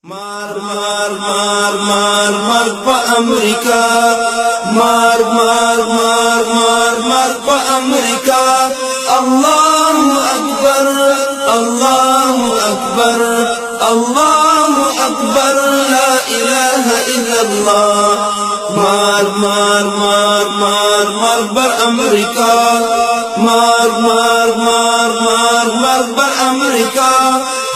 مار مار مار مار مار په امریکا مار مار مار مار مار په امریکا الله اکبر الله اکبر الله اکبر لا اله الا الله مار مار مار مار مار بر امریکا مار مار مار مار مار بر امریکا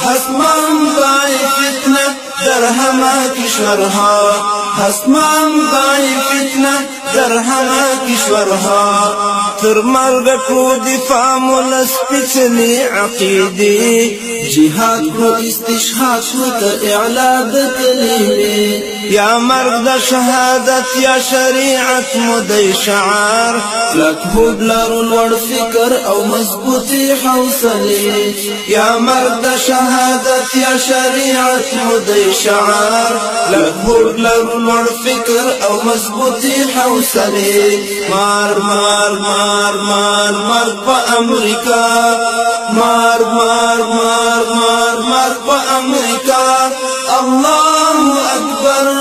حسمان بای فتنه در همه کشورها حسمان بای فتنه در همه کشورها تر مرگ کو دفاع مول سپیڅلی عقیدی جهاد کو استشهاد کو اعلان کلمه یا مرگ د شهادت یا شریعت مدی شعار لکهود لرو لوړ فکر او مضبوطی حوصله یا مرگ د شهادت یا شریعت مدی شعار لکهود لرو لوړ فکر او مضبوطی حوصله مار مار مار مار مار په امریکا مار مار مار مار مار په امریکا الله اکبر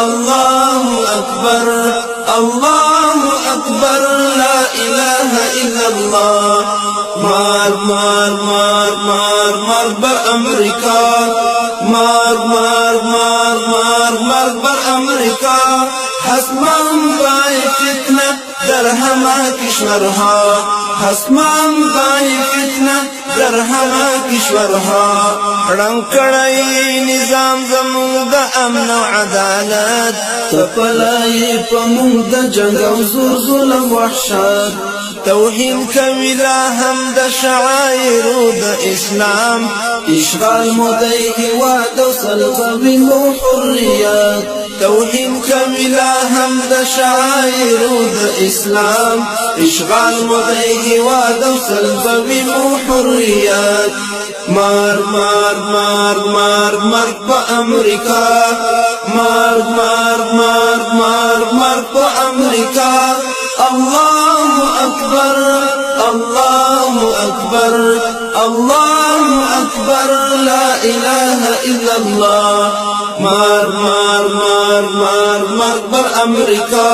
الله اکبر الله اکبر لا اله الا الله مار مار مار مار مار بر امریکا مار مار مار مار مار بر امریکا حسمان بای فتنه در همه کشورها حسمان بای فتنه در همه کشورها رنگ کړی نظام زموږ د امن او عدالت تپلای په موږ د جنگ او زور ظلم وحشت توهین کوي لا هم د شعائر د اسلام اشغال مدعي هواد او سلبوي مو حريات توهین کوي لا هم د شعائر د اسلام اشغال مدعي هواد او سلبوي مو حريات مار مار مار مار مار په امریکا مار مار مار مار مار په امریکا الله اکبر الله اکبر الله اکبر لا اله الا الله مار مار مار مار مار بر امریکا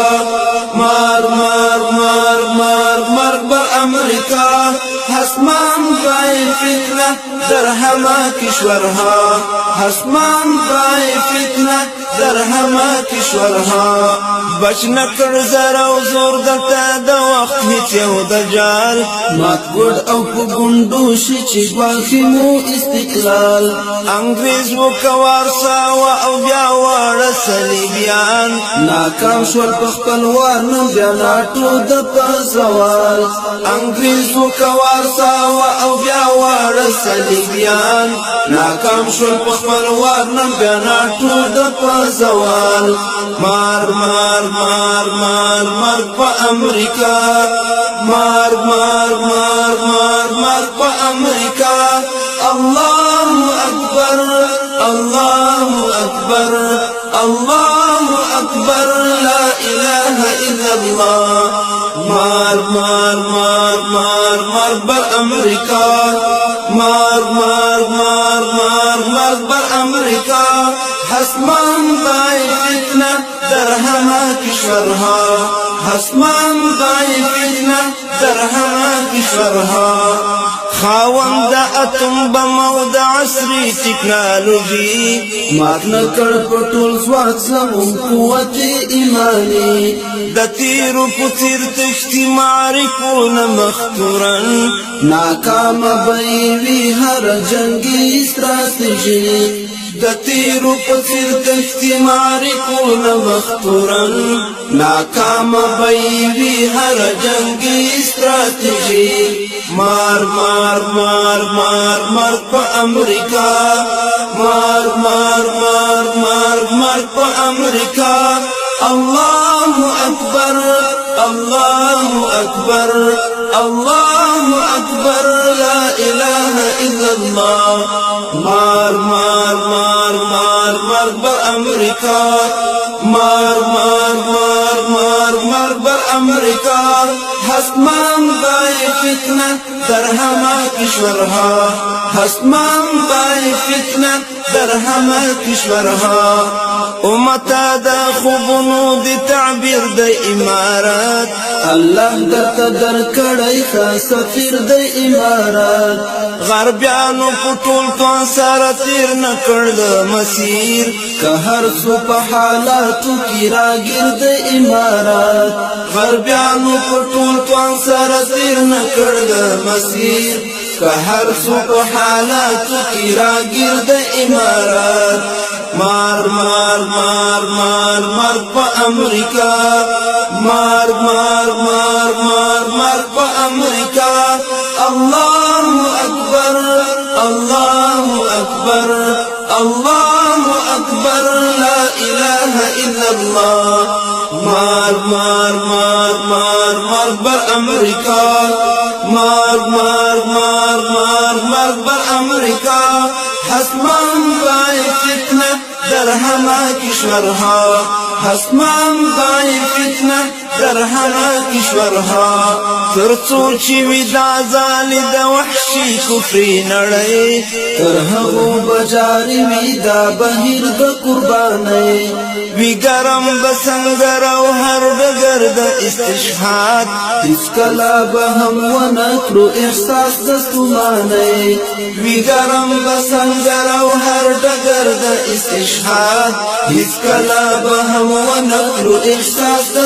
مار مار مار مار مار بر امریکا حسمان بای فتنه در همه کشورها حسمان بای فتنه در همه کشورها بچ نکړ زر او زور دلته د وخت هیڅ یو دجال مات ګډ او په ګوندو شي چې ګواخي مو استقلال انګريز وکوار ساوا او بیا وړ صلیبیان ناکام شول په خپل وار نن بیا ناټو د پزوال انګريز وکوار ساوا او بیا وړ صلیبیان ناکام شول په خپل وار نن بیا ناټو د پزوال مار مار مار مار مار په امریکا مار مار مار مار مار په امریکا الله اکبر الله اکبر الله اکبر لا اله الا الله مار مار مار مار مار بر امریکا مار مار مار مار مار بر امریکا حسمان بای فتنه در همه کشورها حسمان بای فتنه در همه کشورها خاوند اتم بم او د عصري ټکنالوژي مات نکړ په ټول ځواک زموږ قوت ایمانی د تیرو په تیر تشتي معرفونه مختورن ناکام بوي هر جنگي استراتیژي د تیرو په تیر تشتي معرفونه مختورن ناکام بوي هر جنگي استراتیژي مار مار مار مار مار په امریکا مار مار مار مار مار په امریکا الله اکبر الله اکبر الله اکبر لا اله الا الله مار مار مار مار مار بر امریکا مار مار مار مار مار بر امریکا حسمان بای فتنه در همه کشورها هستمان بای فتنه در همه کشورها امتا دا خوبونو دی تعبیر دی امارات الله درتا در کڑی تا سفیر دی امارات غربیانو پټول توان سره تیر نکړ د مسیر که هر څو په حالاتو کې راګیر د امارات غربیانو پټول توان سره تیر نکړ د مسیر که هر څو په حالاتو کې راګیر د امارات مار مار مار مار مار په امریکا مار مار مار مار مار په امریکا الله اکبر الله اکبر الله اکبر لا اله الا الله مار مار مار مار مار بر امریکا مار مار مار مار مار بر امریکا حسمان بای فتنه در همه کشورها حسمان بای فتنه در همه کشورها ترڅو چې وي دا ځالې د وحشي کفري نړۍ تر هغو به جاري وي دا بهیر د قربانۍ وي ګرم به سنګر او هر ډګر د استشهاد هېڅکله به هم ونه کړو احساس د ستومانۍ وي ګرم به سنګر او هر ډګر د استشهاد هېڅکله به هم ونه کړو احساس د